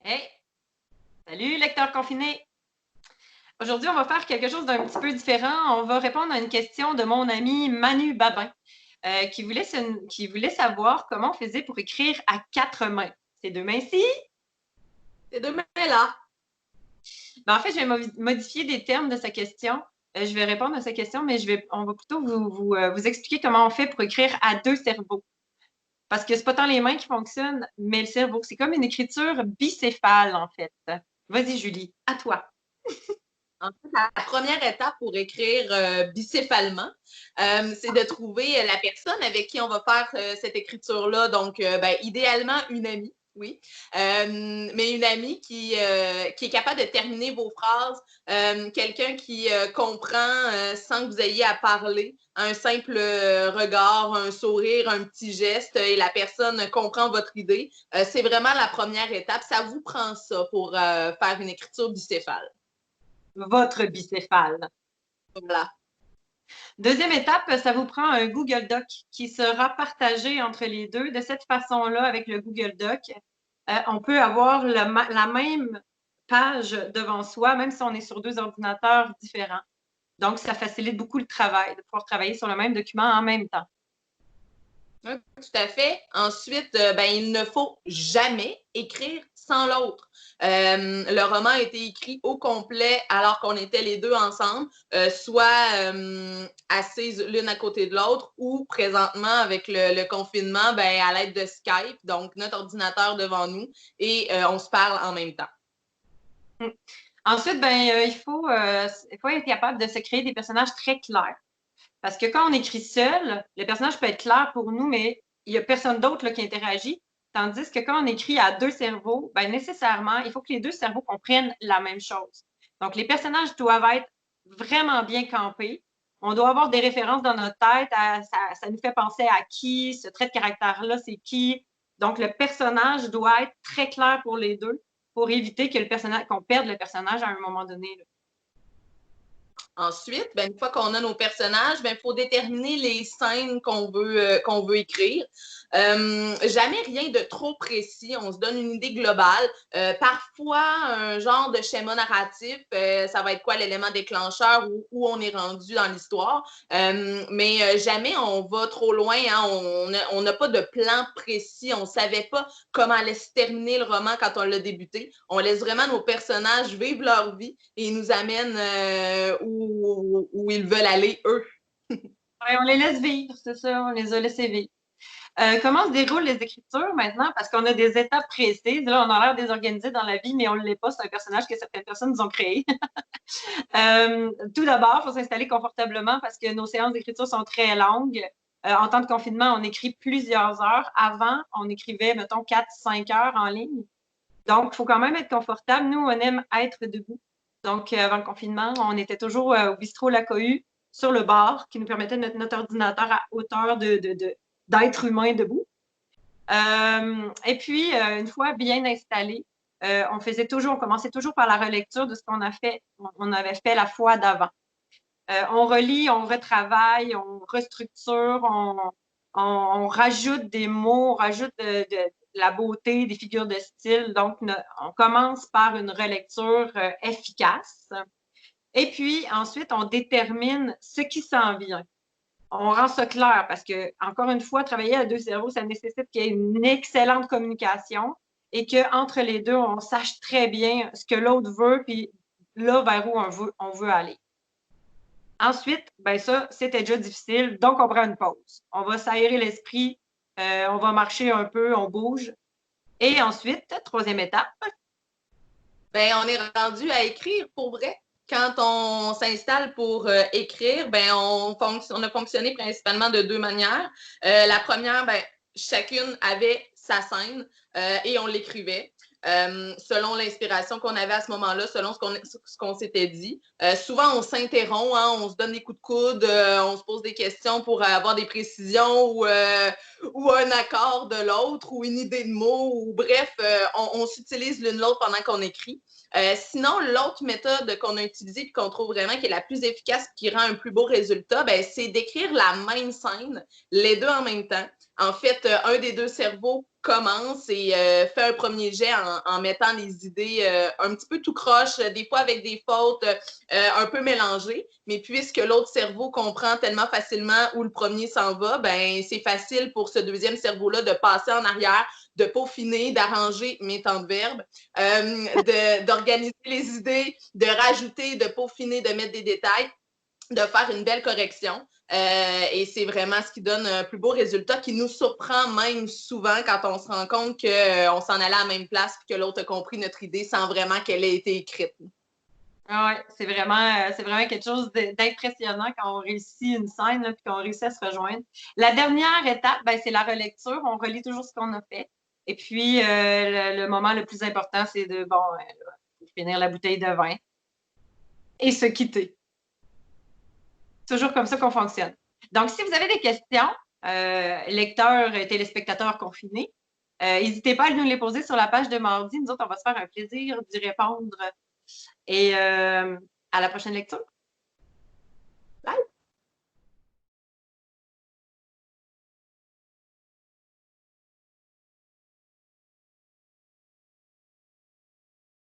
Hey, salut lecteur confiné. Aujourd'hui, on va faire quelque chose d'un petit peu différent. On va répondre à une question de mon ami Manu Babin, qui voulait savoir comment on faisait pour écrire à quatre mains. Ces deux mains-ci. Ces deux mains-là. En fait, je vais modifier des termes de sa question. Je vais répondre à sa question, mais on va plutôt vous expliquer comment on fait pour écrire à deux cerveaux. Parce que c'est pas tant les mains qui fonctionnent, mais le cerveau. C'est comme une écriture bicéphale, en fait. Vas-y, Julie, à toi. En fait, la première étape pour écrire bicéphalement, c'est de trouver la personne avec qui on va faire cette écriture-là. Donc, idéalement, une amie, oui. Mais une amie qui est capable de terminer vos phrases, quelqu'un qui comprend sans que vous ayez à parler, un simple regard, un sourire, un petit geste, et la personne comprend votre idée. C'est vraiment la première étape. Ça vous prend ça pour faire une écriture bicéphale. Votre bicéphale. Voilà. Deuxième étape, ça vous prend un Google Doc qui sera partagé entre les deux. De cette façon-là, avec le Google Doc, on peut avoir la même page devant soi, même si on est sur deux ordinateurs différents. Donc, ça facilite beaucoup le travail, de pouvoir travailler sur le même document en même temps. Oui, tout à fait. Ensuite, il ne faut jamais écrire sans l'autre. Le roman a été écrit au complet alors qu'on était les deux ensemble, soit assises l'une à côté de l'autre ou présentement avec le confinement, à l'aide de Skype, donc notre ordinateur devant nous et on se parle en même temps. Ensuite, il faut être capable de se créer des personnages très clairs. Parce que quand on écrit seul, le personnage peut être clair pour nous, mais il n'y a personne d'autre qui interagit. Tandis que quand on écrit à deux cerveaux, ben nécessairement, il faut que les deux cerveaux comprennent la même chose. Donc, les personnages doivent être vraiment bien campés. On doit avoir des références dans notre tête. Ça nous fait penser à qui, ce trait de caractère-là, c'est qui. Donc, le personnage doit être très clair pour les deux pour éviter que qu'on perde le personnage à un moment donné. Là. Ensuite, une fois qu'on a nos personnages, il faut déterminer les scènes qu'on veut écrire. Jamais rien de trop précis. On se donne une idée globale. Parfois, un genre de schéma narratif, ça va être quoi l'élément déclencheur où on est rendu dans l'histoire. Mais jamais on va trop loin. Hein. On n'a pas de plan précis. On ne savait pas comment allait se terminer le roman quand on l'a débuté. On laisse vraiment nos personnages vivre leur vie et ils nous amènent où ils veulent aller, eux. Ouais, on les laisse vivre, c'est ça, on les a laissés vivre. Comment se déroulent les écritures maintenant? Parce qu'on a des étapes précises. Là, on a l'air désorganisé dans la vie, mais on ne l'est pas. C'est un personnage que certaines personnes nous ont créé. Tout d'abord, il faut s'installer confortablement parce que nos séances d'écriture sont très longues. En temps de confinement, on écrit plusieurs heures. Avant, on écrivait, mettons, 4-5 heures en ligne. Donc, il faut quand même être confortable. Nous, on aime être debout. Donc, avant le confinement, on était toujours au bistrot La Cohue sur le bar qui nous permettait de mettre notre ordinateur à hauteur d'être humain debout. Et puis, une fois bien installé, on commençait toujours par la relecture de ce on avait fait la fois d'avant. On relit, on retravaille, on restructure, on rajoute des mots, on rajoute de la beauté, des figures de style. Donc, on commence par une relecture efficace. Et puis, ensuite, on détermine ce qui s'en vient. On rend ça clair parce que, encore une fois, travailler à deux cerveaux, ça nécessite qu'il y ait une excellente communication et qu'entre les deux, on sache très bien ce que l'autre veut, puis là, vers où on veut aller. Ensuite, ça, c'était déjà difficile, donc on prend une pause. On va s'aérer l'esprit, on va marcher un peu, on bouge. Et ensuite, troisième étape. On est rendu à écrire pour vrai. Quand on s'installe pour écrire, on a fonctionné principalement de deux manières. La première, chacune avait sa scène et on l'écrivait. Selon l'inspiration qu'on avait à ce moment-là, selon ce qu'on s'était dit. Souvent, on s'interrompt, hein, on se donne des coups de coude, on se pose des questions pour avoir des précisions ou un accord de l'autre ou une idée de mot ou bref, on s'utilise l'une l'autre pendant qu'on écrit. Sinon, l'autre méthode qu'on a utilisée et qu'on trouve vraiment qui est la plus efficace et qui rend un plus beau résultat, c'est d'écrire la même scène, les deux en même temps, En fait, un des deux cerveaux commence et fait un premier jet en mettant les idées un petit peu tout croche, des fois avec des fautes un peu mélangées. Mais puisque l'autre cerveau comprend tellement facilement où le premier s'en va, ben c'est facile pour ce deuxième cerveau-là de passer en arrière, de peaufiner, d'arranger mes temps de verbe, d'organiser les idées, de rajouter, de peaufiner, de mettre des détails, de faire une belle correction. Et c'est vraiment ce qui donne un plus beau résultat qui nous surprend même souvent quand on se rend compte qu'on s'en allait à la même place et que l'autre a compris notre idée sans vraiment qu'elle ait été écrite. Ah ouais, c'est vraiment quelque chose d'impressionnant quand on réussit une scène et qu'on réussit à se rejoindre. La dernière étape, ben, c'est la relecture. On relit toujours ce qu'on a fait. Et puis, le moment le plus important, c'est de, bon, finir la bouteille de vin et se quitter. Toujours comme ça qu'on fonctionne. Donc, si vous avez des questions, lecteurs et téléspectateurs confinés, n'hésitez pas à nous les poser sur la page de mardi. Nous autres, on va se faire un plaisir d'y répondre. Et à la prochaine lecture.